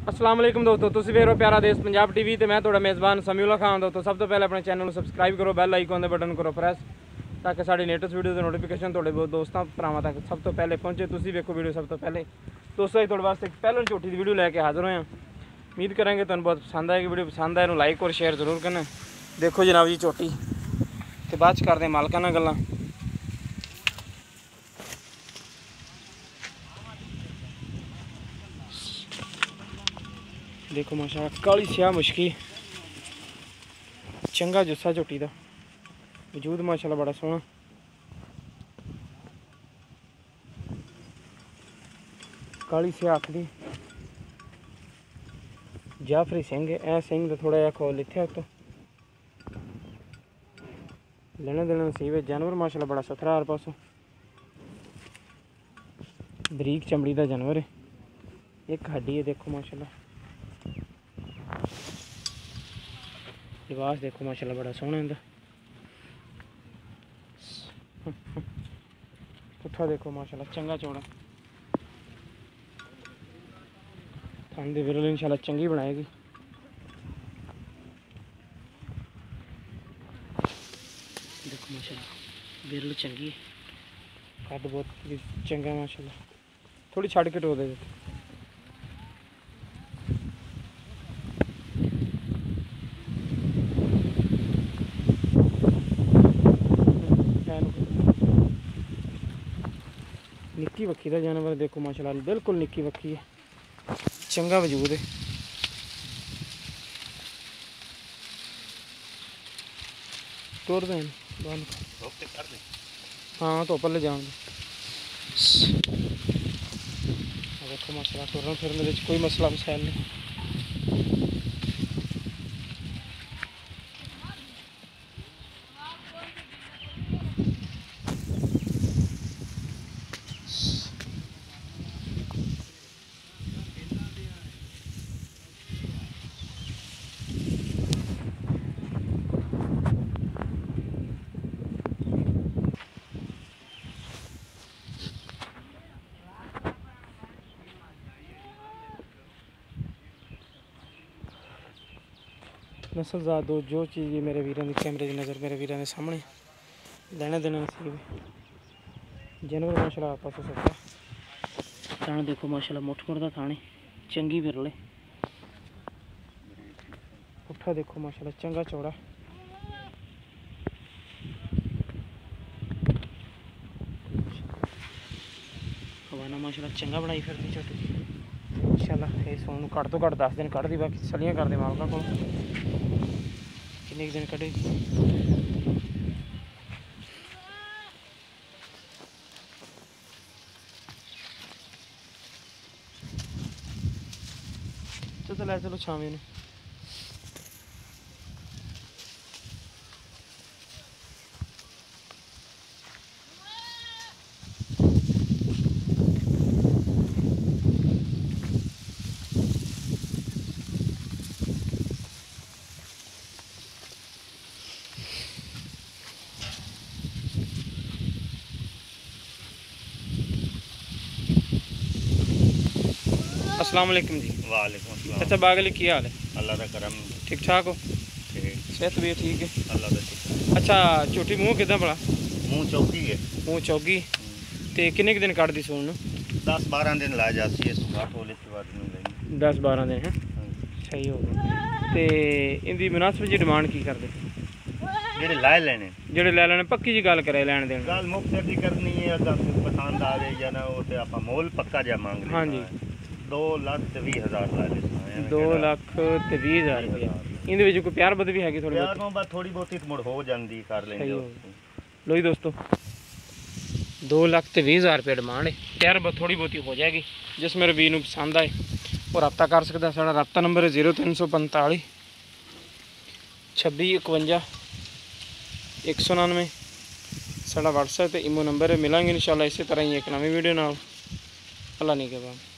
अस्सलाम वालेकुम दोस्तों, तुसीं वेख रहे हो प्यारा देश पंजाब टीवी ते मैं तुहाडा मेज़बान समीउल्लाह खान। दोस्तों सब तो पहले अपने चैनल को सबसक्राइब करो, बैल आइकन दे बटन करो प्रेस ताकि साड़ी लेटेस्ट वीडियो की नोटिफिकेशन तुहाडे दोस्तों भरावां तक सब तो पहले पहुंचे। तुसीं वेखो वीडियो सब तो पहले। दोस्तों तुहाडे वास्ते एक पहलन झोटी की वीडियो लैके हाज़र होए। उम्मीद करेंगे तुहानूं बहुत पसंद आएगी। वीडियो पसंद आए तो लाइक और शेयर जरूर करना। देखो जनाब जी झोटी ते बाद च करदे मालकां नाल गल्लां। देखो माशाल्लाह काली स्याह मुश्की चंगा जुस्सा झोटी का वजूद माशाल्लाह बड़ा सोहना। काली स्याह आखदी जाफरी सिंह ऐ सिंह तो थोड़ा जहा खोल इत्थे उत्तो लेने देने नसीब है। जानवर माशाल्लाह बड़ा सुथरा हर पासों बरीक चमड़ी का जानवर है। एक हड्डी है देखो माशाल्लाह। लिबास देखो माशाल्लाह बड़ा सोहना इनका। पुट्ठा देखो माशाल्लाह चंगा चौड़ा। थान दी विरल इंशाल्लाह चंगी बनाएगी। देखो माशाल्लाह विरल चंगी है, कद बहुत चंगा माशाल्लाह। थोड़ी छड़ के टो दे निक्की वक्की का जानवर देखो माशाल्लाह बिल्कुल निक्की वक्की है, चंगा वजूद है। तोड़ दें हाँ तो पहले जान देखो माशाल्लाह तुरन फिरने कोई मसला मसाइल नहीं। नस्लजात दो जो चीज़ मेरे वीरों की कैमरे की नज़र मेरे वीरों के सामने लेने देने नसीब है। जानवर माशाल्लाह आपस में सकता थान देखो माशाल्लाह मुठ मुठ का थाने चंगी विरले। पुट्ठा देखो माशाल्लाह चंगा चौड़ा। हवाना माशाल्लाह चंगा बनाई फिरती छोटी माशाल्लाह। ये सोन घट तो घट 10 दिन कढ़ दी, बाकी सलियां कर दे मालका को किन्ने दिन कढ़ेगी। तो लै चलो छावे ने अस्सलाम वालेकुम जी। वालेकुम अस्सलाम। अच्छा बागली की हाल है? अल्लाह का करम ठीक ठाक हो? ठीक सेहत भी ठीक है अल्लाह का शुक्र। अच्छा झोटी मूँह किदा भला? मुँह चौकी है। मूँह चौगी ते किन्ने दिन कढ़ दी सोन? 10-12 दिन ला जाती है। सुबह टोले के बाद में लेंगे 10-12 दिन है सही हो गया। ते इंदी मुनासिब जी डिमांड की करदे जेडे लाए लेने जेडे लै लैने? पक्की जी गल करे लैन देन गल मुफ्त दी करनी है। अगर पसंद आवे या ना वो ते आपा मोल पक्का जा मांग ले। हाँ जी 2,20,000 ला ले 2,20,000 रुपया। इंदे विच कोई प्यार बद भी हैगी थोड़ी यार नो बात थोड़ी बहुती मुड़ हो जांदी कर लेंगे। लो जी दोस्तों 2,20,000 रुपया डिमांड है। प्यार बद थोड़ी बहुती हो जाएगी जिस मेरे वीर नूं पसंद आए और रब्ता कर सकता। साडा रब्ता नंबर है 0345 26 51 199। साडा व्हाट्सएप ते इमो नंबर है। मिलांगे इंशाल्लाह इसी तरह ही एक नवी वीडियो नाल। अल्लाह नहीं के बाद।